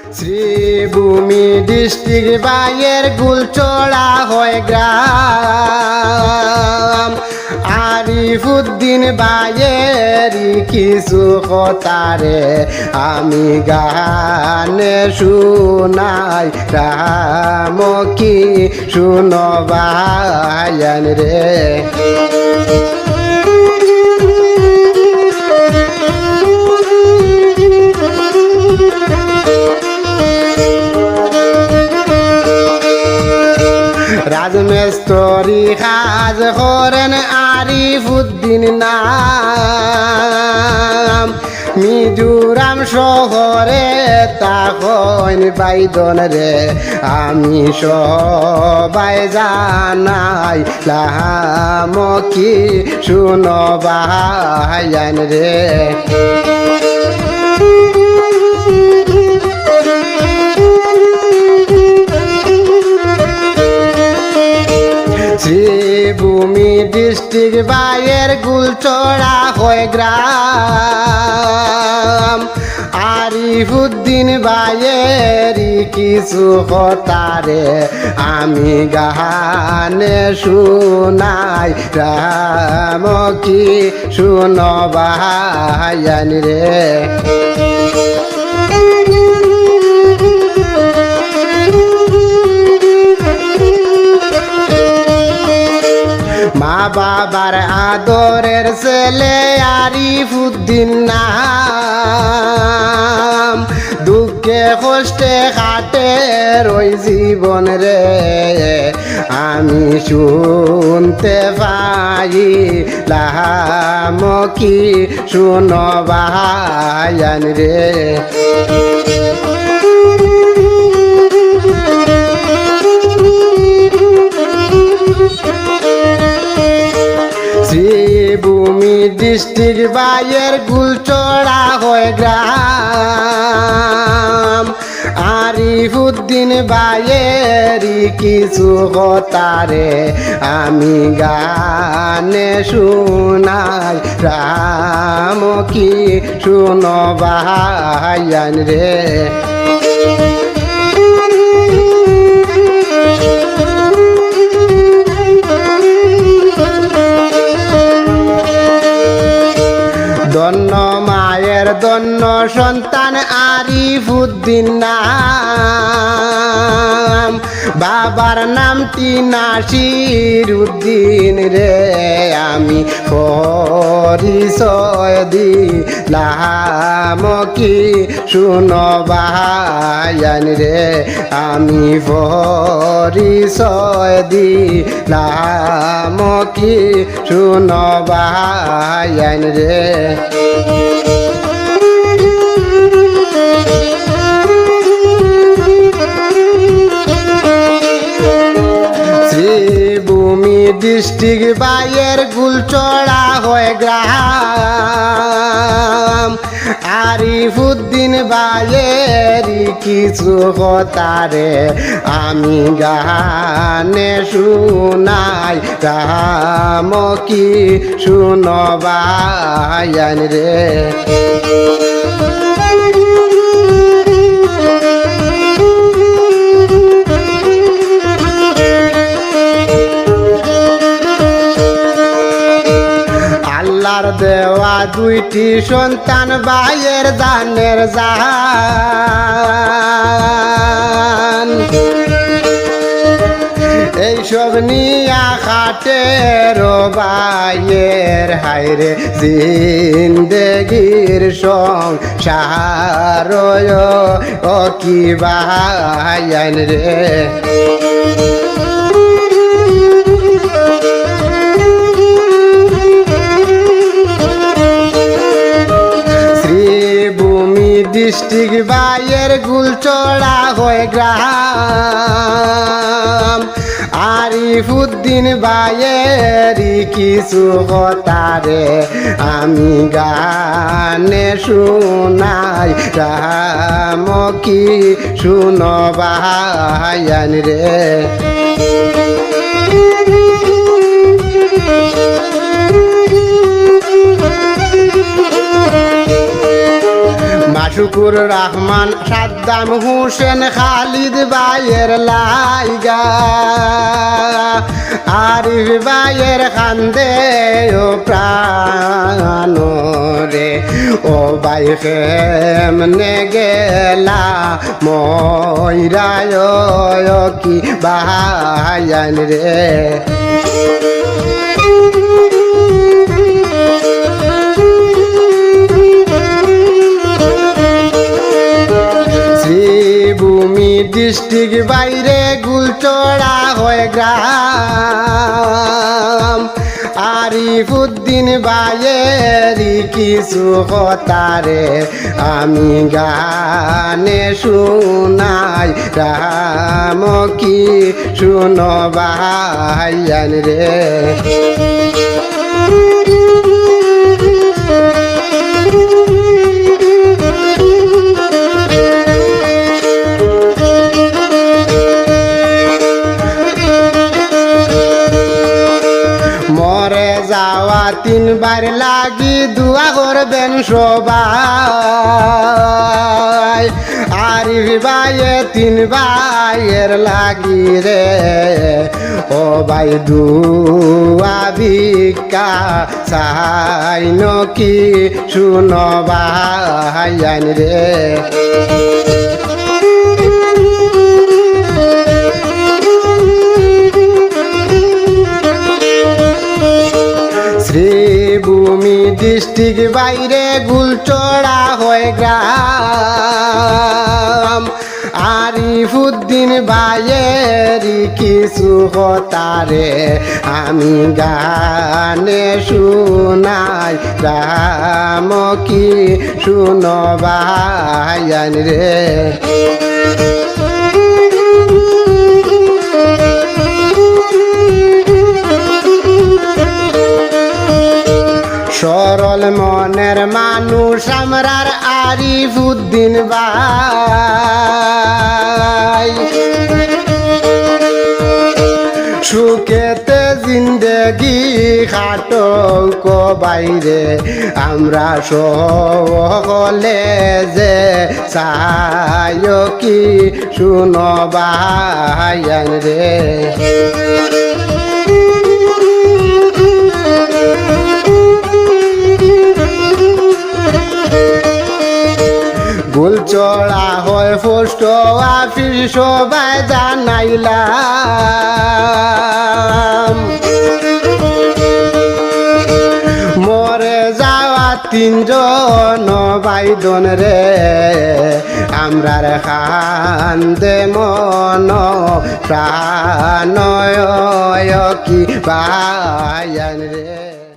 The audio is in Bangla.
শ্রীভূমি ডিস্ট্রিক্ট বাইয়ের গুলচড়া হয় গ্রাম আরিফুদ্দিন বাইয়ের কিছু কথারে আমি গানে শুনাই রাম কি শুনবায়ন রে রাজমেস্তরি কাজ করেন আরিফুদ্দিন নাম মিজোরাম শহরে তখন বাইদন রে আমি সবাই জানাই লাম কি শুনবায়ন রে শ্রীভূমি ডিস্ট্রিক্ট বাইয়ের গুলচড়া হয় গ্রাম আরিফুদ্দিন বাইয়ের কিছু কথারে আমি গানে শুনাই রাম কি শুনবায়ন রে মা বাবার আদরের ছেলে আরিফুদ্দিন নাম দুঃখে কষ্টে কাটে রই জীবন রে আমি শুনতে পাই লাম কি শুনবায়ন রে শ্রীভূমি ডিস্ট্রিক্ট বাইয়ের গুলচড়া হয় গ্রাম আরিফুদ্দিন বাইয়ের কিছু কথারে আমি গানে শুনাই রাম কি শুনবায়ন রে ধন্য মায়ের ধন্য সন্তান আরিফুদ্দিন নাম বাবার নামটি নাসির উদ্দিন রে আমি পরিচয় দিলাম কি শুনবায়ন রে আমি পরিচয় দিলাম কি শুনবায়ন রে শ্রীভূমি ডিস্ট্রিক্ট বাইয়ের গুলচড়া হয় গ্রাম আরিফুদ্দিন বাইয়ের কিছু কথারে আমি গানে শুনাই রাম কি শুনবায়ন রে আল্লাহর দেওয়া দুইটি সন্তান বাইয়ের জানের জান এইসব নিয়া খাটে বাইয়ের হায়রে জিন্দেগির সংসার ও কি বায়ন রে শ্রীভূমি ডিস্ট্রিক্ট বাইয়ের গুলচড়া হয় গ্রাম আরিফুদ্দিন বাইয়ের কিছু কথারে আমি গানে শুনাই রাম কি শুনবায়ন রে আশুকুর রহমান সাদ্দাম হোসেন খালিদ ভাইয়ের লাইগা আরিফ ভাইয়ের কান্দে ও প্রাণ রে ও ভাই কেমনে গেলা ময়রায় কি বাহায়ান রে শ্রীভূমি ডিস্ট্রিক্ট বাইরে গুলচড়া হয়ে গ্রাম আরিফুদ্দিন ভাইয়েরই কিছু কথারে আমি গানে শুনাই রাম কি শুনো ভাইয়ান রে মরে যাওয়া তিনবার লাগি দুয়া করবেন সবাই আরিফ ভাইয়ে তিন ভাইয়ের লাগি রে ও ভাই দুয়া ভিক্ষা চাইন কি শুনো ভাইয়ান রে শ্রীভূমি ডিস্ট্রিক্ট বাইরে গুলচড়া হয়ে গ্রাম আরিফুদ্দিন ভাইয়েরই কিছু কথারে আমি গানে শুনাই রাম কি শুনো ভাইয়ান রে সরল মনের মানুষ আমরার আরিফুদ্দিন ভাই সুখেতে জিন্দেগি খাটো কো বাইরে আমরা সকলে যে চাই কি শুনো ভাইয়ান রে গুলচড়া হয় পোস্ট অফিস সবাই জানাইলাম মরে যাওয়া তিনজন বাইদন রে আমরার খান্দে মন প্রাণয় কি ভাইয়ান রে।